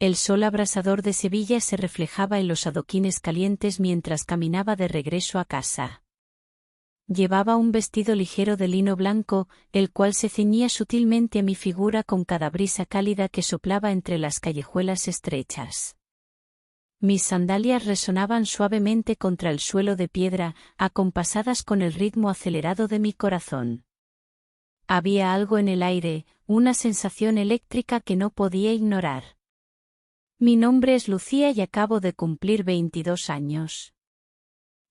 El sol abrasador de Sevilla se reflejaba en los adoquines calientes mientras caminaba de regreso a casa. Llevaba un vestido ligero de lino blanco, el cual se ceñía sutilmente a mi figura con cada brisa cálida que soplaba entre las callejuelas estrechas. Mis sandalias resonaban suavemente contra el suelo de piedra, acompasadas con el ritmo acelerado de mi corazón. Había algo en el aire, una sensación eléctrica que no podía ignorar. Mi nombre es Lucía y acabo de cumplir 22 años.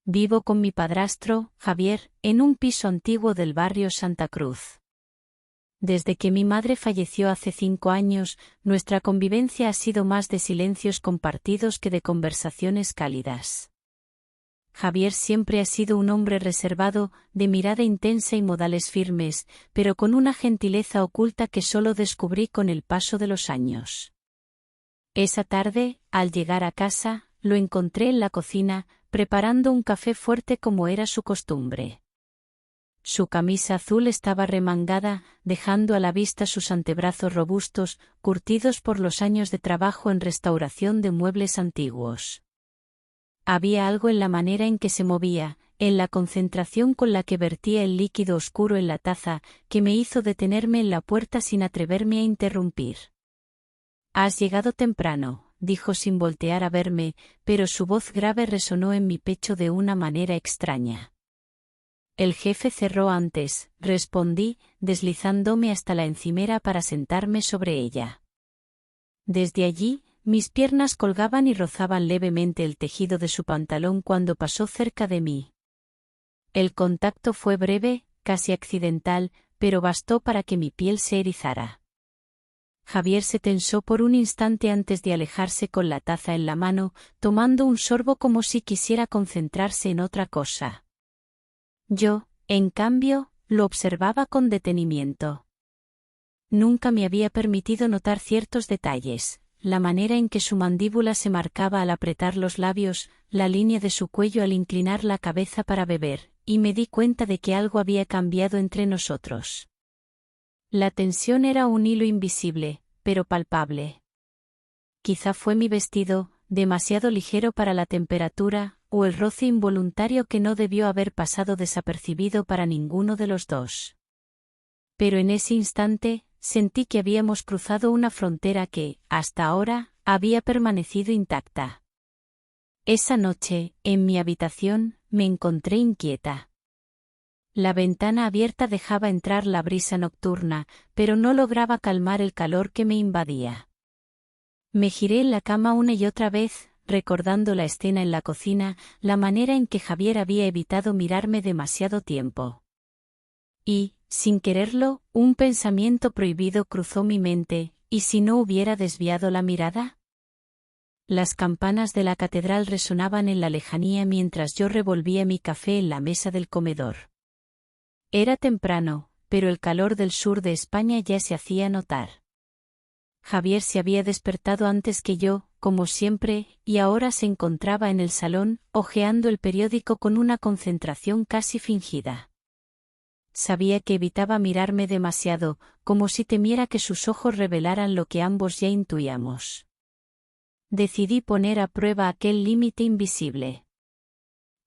Vivo con mi padrastro, Javier, en un piso antiguo del barrio Santa Cruz. Desde que mi madre falleció hace 5 años, nuestra convivencia ha sido más de silencios compartidos que de conversaciones cálidas. Javier siempre ha sido un hombre reservado, de mirada intensa y modales firmes, pero con una gentileza oculta que solo descubrí con el paso de los años. Esa tarde, al llegar a casa, lo encontré en la cocina, preparando un café fuerte como era su costumbre. Su camisa azul estaba remangada, dejando a la vista sus antebrazos robustos, curtidos por los años de trabajo en restauración de muebles antiguos. Había algo en la manera en que se movía, en la concentración con la que vertía el líquido oscuro en la taza, que me hizo detenerme en la puerta sin atreverme a interrumpir. «Has llegado temprano», dijo sin voltear a verme, pero su voz grave resonó en mi pecho de una manera extraña. «El jefe cerró antes», respondí, deslizándome hasta la encimera para sentarme sobre ella. Desde allí, mis piernas colgaban y rozaban levemente el tejido de su pantalón cuando pasó cerca de mí. El contacto fue breve, casi accidental, pero bastó para que mi piel se erizara. Javier se tensó por un instante antes de alejarse con la taza en la mano, tomando un sorbo como si quisiera concentrarse en otra cosa. Yo, en cambio, lo observaba con detenimiento. Nunca me había permitido notar ciertos detalles, la manera en que su mandíbula se marcaba al apretar los labios, la línea de su cuello al inclinar la cabeza para beber, y me di cuenta de que algo había cambiado entre nosotros. La tensión era un hilo invisible, pero palpable. Quizá fue mi vestido, demasiado ligero para la temperatura, o el roce involuntario que no debió haber pasado desapercibido para ninguno de los dos. Pero en ese instante, sentí que habíamos cruzado una frontera que, hasta ahora, había permanecido intacta. Esa noche, en mi habitación, me encontré inquieta. La ventana abierta dejaba entrar la brisa nocturna, pero no lograba calmar el calor que me invadía. Me giré en la cama una y otra vez, recordando la escena en la cocina, la manera en que Javier había evitado mirarme demasiado tiempo. Y, sin quererlo, un pensamiento prohibido cruzó mi mente, ¿y si no hubiera desviado la mirada? Las campanas de la catedral resonaban en la lejanía mientras yo revolvía mi café en la mesa del comedor. Era temprano, pero el calor del sur de España ya se hacía notar. Javier se había despertado antes que yo, como siempre, y ahora se encontraba en el salón, hojeando el periódico con una concentración casi fingida. Sabía que evitaba mirarme demasiado, como si temiera que sus ojos revelaran lo que ambos ya intuíamos. Decidí poner a prueba aquel límite invisible.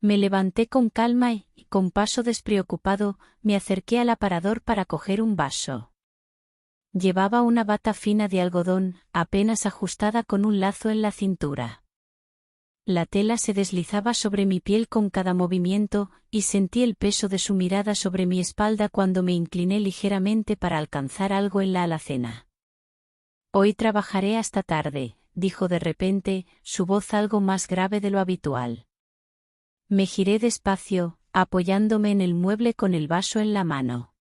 Me levanté con calma y, con paso despreocupado, me acerqué al aparador para coger un vaso. Llevaba una bata fina de algodón, apenas ajustada con un lazo en la cintura. La tela se deslizaba sobre mi piel con cada movimiento, y sentí el peso de su mirada sobre mi espalda cuando me incliné ligeramente para alcanzar algo en la alacena. «Hoy trabajaré hasta tarde», dijo de repente, su voz algo más grave de lo habitual. Me giré despacio, apoyándome en el mueble con el vaso en la mano.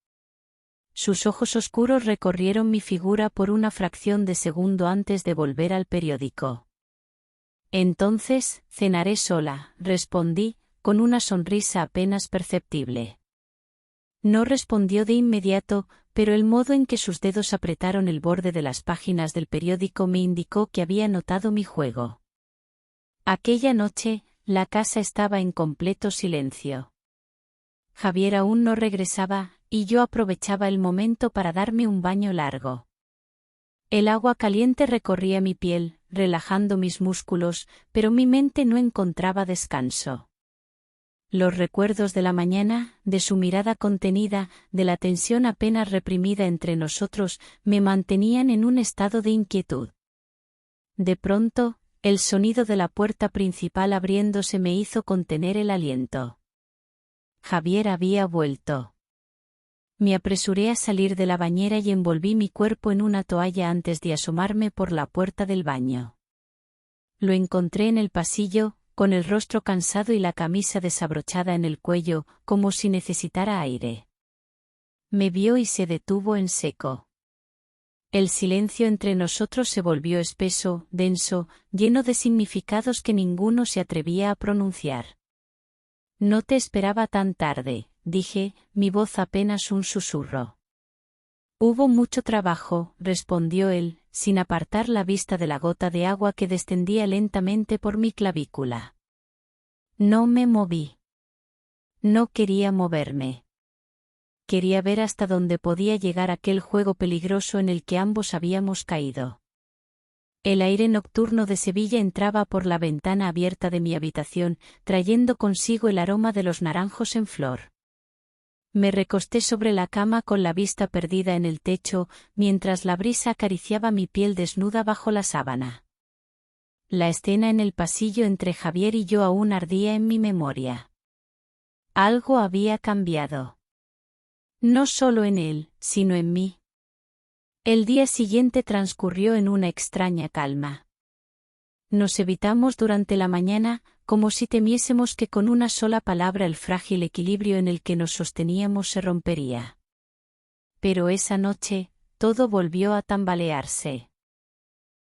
Sus ojos oscuros recorrieron mi figura por una fracción de segundo antes de volver al periódico. «Entonces, cenaré sola», respondí, con una sonrisa apenas perceptible. No respondió de inmediato, pero el modo en que sus dedos apretaron el borde de las páginas del periódico me indicó que había notado mi juego. Aquella noche, la casa estaba en completo silencio. Javier aún no regresaba, y yo aprovechaba el momento para darme un baño largo. El agua caliente recorría mi piel, relajando mis músculos, pero mi mente no encontraba descanso. Los recuerdos de la mañana, de su mirada contenida, de la tensión apenas reprimida entre nosotros, me mantenían en un estado de inquietud. De pronto, el sonido de la puerta principal abriéndose me hizo contener el aliento. Javier había vuelto. Me apresuré a salir de la bañera y envolví mi cuerpo en una toalla antes de asomarme por la puerta del baño. Lo encontré en el pasillo, con el rostro cansado y la camisa desabrochada en el cuello, como si necesitara aire. Me vio y se detuvo en seco. El silencio entre nosotros se volvió espeso, denso, lleno de significados que ninguno se atrevía a pronunciar. No te esperaba tan tarde, dije, mi voz apenas un susurro. Hubo mucho trabajo, respondió él, sin apartar la vista de la gota de agua que descendía lentamente por mi clavícula. No me moví. No quería moverme. Quería ver hasta dónde podía llegar aquel juego peligroso en el que ambos habíamos caído. El aire nocturno de Sevilla entraba por la ventana abierta de mi habitación, trayendo consigo el aroma de los naranjos en flor. Me recosté sobre la cama con la vista perdida en el techo, mientras la brisa acariciaba mi piel desnuda bajo la sábana. La escena en el pasillo entre Javier y yo aún ardía en mi memoria. Algo había cambiado. No solo en él, sino en mí. El día siguiente transcurrió en una extraña calma. Nos evitamos durante la mañana, como si temiésemos que con una sola palabra el frágil equilibrio en el que nos sosteníamos se rompería. Pero esa noche, todo volvió a tambalearse.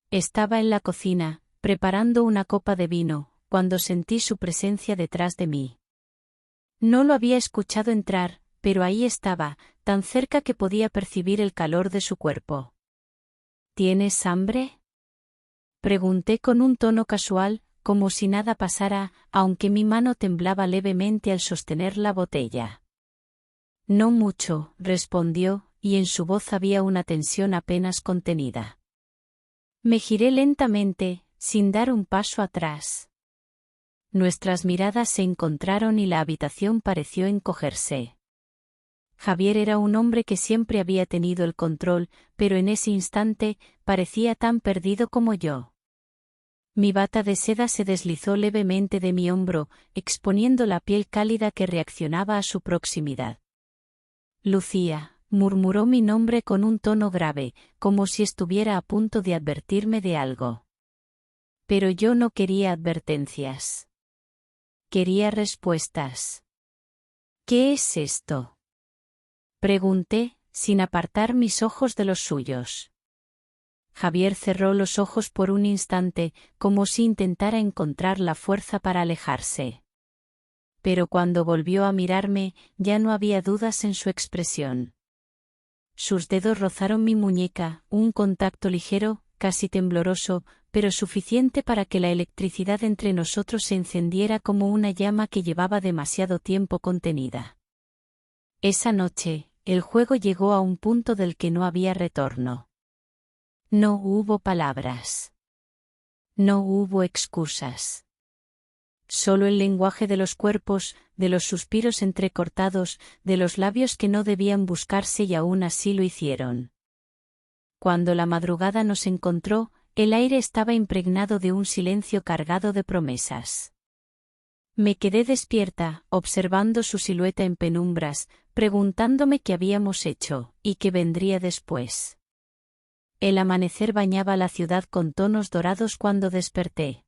Estaba en la cocina, preparando una copa de vino, cuando sentí su presencia detrás de mí. No lo había escuchado entrar, pero ahí estaba, tan cerca que podía percibir el calor de su cuerpo. ¿Tienes hambre? Pregunté con un tono casual, como si nada pasara, aunque mi mano temblaba levemente al sostener la botella. No mucho, respondió, y en su voz había una tensión apenas contenida. Me giré lentamente, sin dar un paso atrás. Nuestras miradas se encontraron y la habitación pareció encogerse. Javier era un hombre que siempre había tenido el control, pero en ese instante, parecía tan perdido como yo. Mi bata de seda se deslizó levemente de mi hombro, exponiendo la piel cálida que reaccionaba a su proximidad. Lucía, murmuró mi nombre con un tono grave, como si estuviera a punto de advertirme de algo. Pero yo no quería advertencias. Quería respuestas. ¿Qué es esto? Pregunté, sin apartar mis ojos de los suyos. Javier cerró los ojos por un instante, como si intentara encontrar la fuerza para alejarse. Pero cuando volvió a mirarme, ya no había dudas en su expresión. Sus dedos rozaron mi muñeca, un contacto ligero, casi tembloroso, pero suficiente para que la electricidad entre nosotros se encendiera como una llama que llevaba demasiado tiempo contenida. Esa noche, el juego llegó a un punto del que no había retorno. No hubo palabras. No hubo excusas. Solo el lenguaje de los cuerpos, de los suspiros entrecortados, de los labios que no debían buscarse y aún así lo hicieron. Cuando la madrugada nos encontró, el aire estaba impregnado de un silencio cargado de promesas. Me quedé despierta, observando su silueta en penumbras, preguntándome qué habíamos hecho, y qué vendría después. El amanecer bañaba la ciudad con tonos dorados cuando desperté.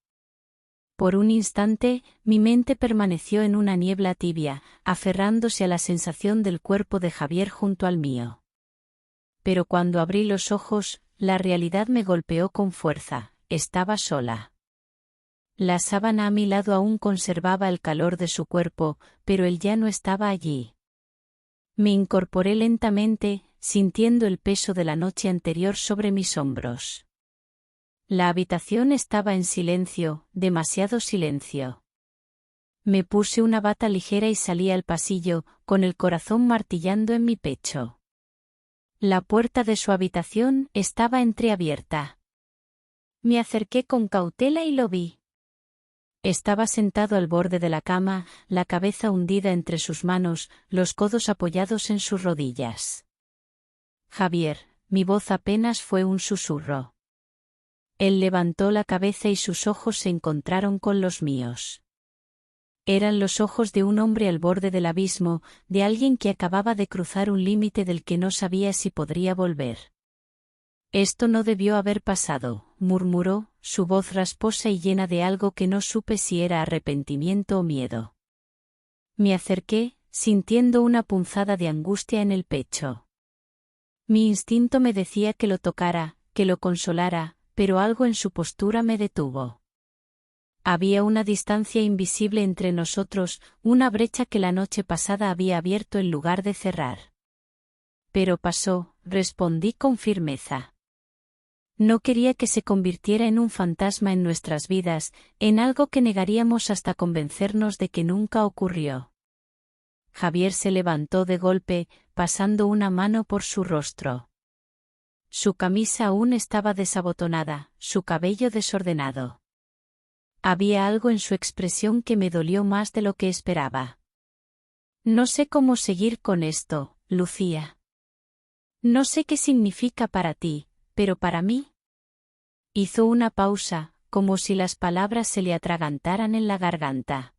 Por un instante, mi mente permaneció en una niebla tibia, aferrándose a la sensación del cuerpo de Javier junto al mío. Pero cuando abrí los ojos, la realidad me golpeó con fuerza, estaba sola. La sábana a mi lado aún conservaba el calor de su cuerpo, pero él ya no estaba allí. Me incorporé lentamente, sintiendo el peso de la noche anterior sobre mis hombros. La habitación estaba en silencio, demasiado silencio. Me puse una bata ligera y salí al pasillo, con el corazón martillando en mi pecho. La puerta de su habitación estaba entreabierta. Me acerqué con cautela y lo vi. Estaba sentado al borde de la cama, la cabeza hundida entre sus manos, los codos apoyados en sus rodillas. Javier, mi voz apenas fue un susurro. Él levantó la cabeza y sus ojos se encontraron con los míos. Eran los ojos de un hombre al borde del abismo, de alguien que acababa de cruzar un límite del que no sabía si podría volver. Esto no debió haber pasado, murmuró, su voz rasposa y llena de algo que no supe si era arrepentimiento o miedo. Me acerqué, sintiendo una punzada de angustia en el pecho. Mi instinto me decía que lo tocara, que lo consolara, pero algo en su postura me detuvo. Había una distancia invisible entre nosotros, una brecha que la noche pasada había abierto en lugar de cerrar. Pero pasó, respondí con firmeza. No quería que se convirtiera en un fantasma en nuestras vidas, en algo que negaríamos hasta convencernos de que nunca ocurrió. Javier se levantó de golpe, pasando una mano por su rostro. Su camisa aún estaba desabotonada, su cabello desordenado. Había algo en su expresión que me dolió más de lo que esperaba. No sé cómo seguir con esto, Lucía. No sé qué significa para ti, pero para mí. Hizo una pausa, como si las palabras se le atragantaran en la garganta.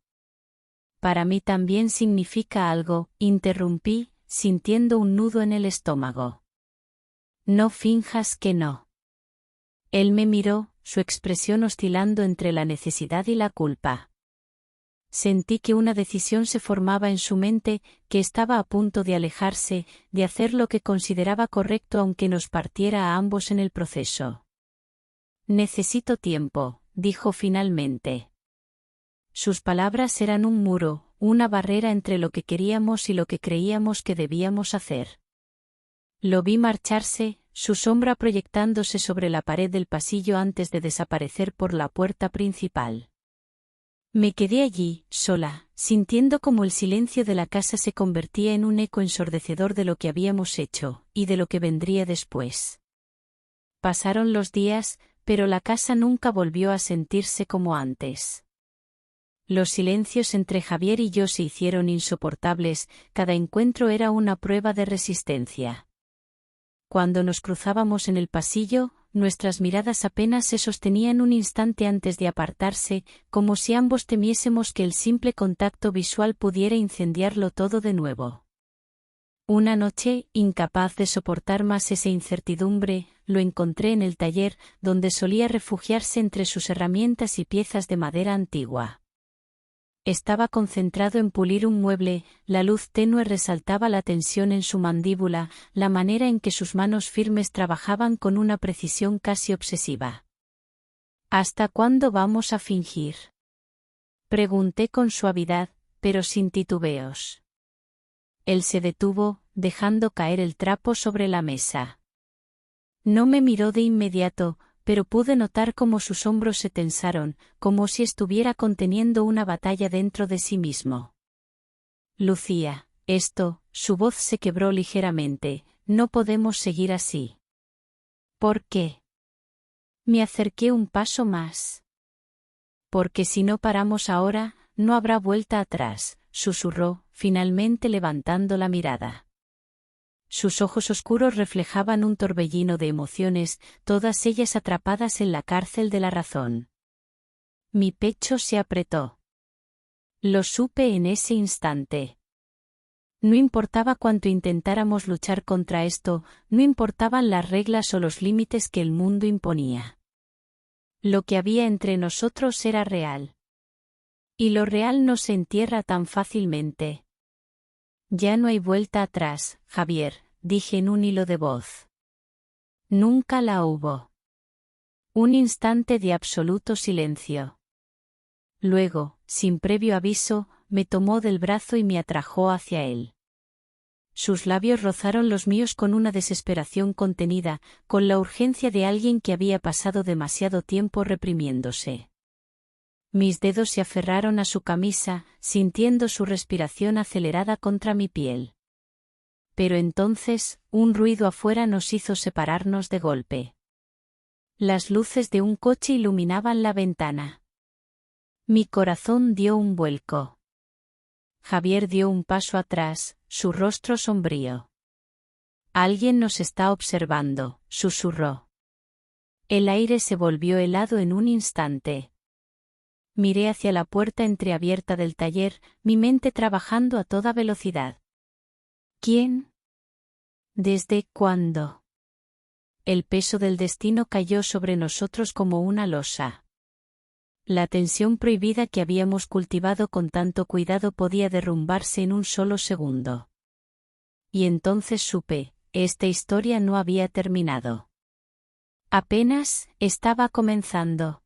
Para mí también significa algo, interrumpí, sintiendo un nudo en el estómago. No finjas que no. Él me miró, su expresión oscilando entre la necesidad y la culpa. Sentí que una decisión se formaba en su mente, que estaba a punto de alejarse, de hacer lo que consideraba correcto aunque nos partiera a ambos en el proceso. Necesito tiempo, dijo finalmente. Sus palabras eran un muro, una barrera entre lo que queríamos y lo que creíamos que debíamos hacer. Lo vi marcharse, su sombra proyectándose sobre la pared del pasillo antes de desaparecer por la puerta principal. Me quedé allí, sola, sintiendo como el silencio de la casa se convertía en un eco ensordecedor de lo que habíamos hecho, y de lo que vendría después. Pasaron los días, pero la casa nunca volvió a sentirse como antes. Los silencios entre Javier y yo se hicieron insoportables, cada encuentro era una prueba de resistencia. Cuando nos cruzábamos en el pasillo, nuestras miradas apenas se sostenían un instante antes de apartarse, como si ambos temiésemos que el simple contacto visual pudiera incendiarlo todo de nuevo. Una noche, incapaz de soportar más esa incertidumbre, lo encontré en el taller, donde solía refugiarse entre sus herramientas y piezas de madera antigua. Estaba concentrado en pulir un mueble, la luz tenue resaltaba la tensión en su mandíbula, la manera en que sus manos firmes trabajaban con una precisión casi obsesiva. ¿Hasta cuándo vamos a fingir? Pregunté con suavidad, pero sin titubeos. Él se detuvo, dejando caer el trapo sobre la mesa. No me miró de inmediato, pero pude notar cómo sus hombros se tensaron, como si estuviera conteniendo una batalla dentro de sí mismo. Lucía, su voz se quebró ligeramente, no podemos seguir así. ¿Por qué? Me acerqué un paso más. Porque si no paramos ahora, no habrá vuelta atrás, susurró, finalmente levantando la mirada. Sus ojos oscuros reflejaban un torbellino de emociones, todas ellas atrapadas en la cárcel de la razón. Mi pecho se apretó. Lo supe en ese instante. No importaba cuánto intentáramos luchar contra esto, no importaban las reglas o los límites que el mundo imponía. Lo que había entre nosotros era real. Y lo real no se entierra tan fácilmente. Ya no hay vuelta atrás, Javier, dije en un hilo de voz. Nunca la hubo. Un instante de absoluto silencio. Luego, sin previo aviso, me tomó del brazo y me atrajo hacia él. Sus labios rozaron los míos con una desesperación contenida, con la urgencia de alguien que había pasado demasiado tiempo reprimiéndose. Mis dedos se aferraron a su camisa, sintiendo su respiración acelerada contra mi piel. Pero entonces, un ruido afuera nos hizo separarnos de golpe. Las luces de un coche iluminaban la ventana. Mi corazón dio un vuelco. Javier dio un paso atrás, su rostro sombrío. Alguien nos está observando, susurró. El aire se volvió helado en un instante. Miré hacia la puerta entreabierta del taller, mi mente trabajando a toda velocidad. ¿Quién? ¿Desde cuándo? El peso del destino cayó sobre nosotros como una losa. La tensión prohibida que habíamos cultivado con tanto cuidado podía derrumbarse en un solo segundo. Y entonces supe, esta historia no había terminado. Apenas estaba comenzando.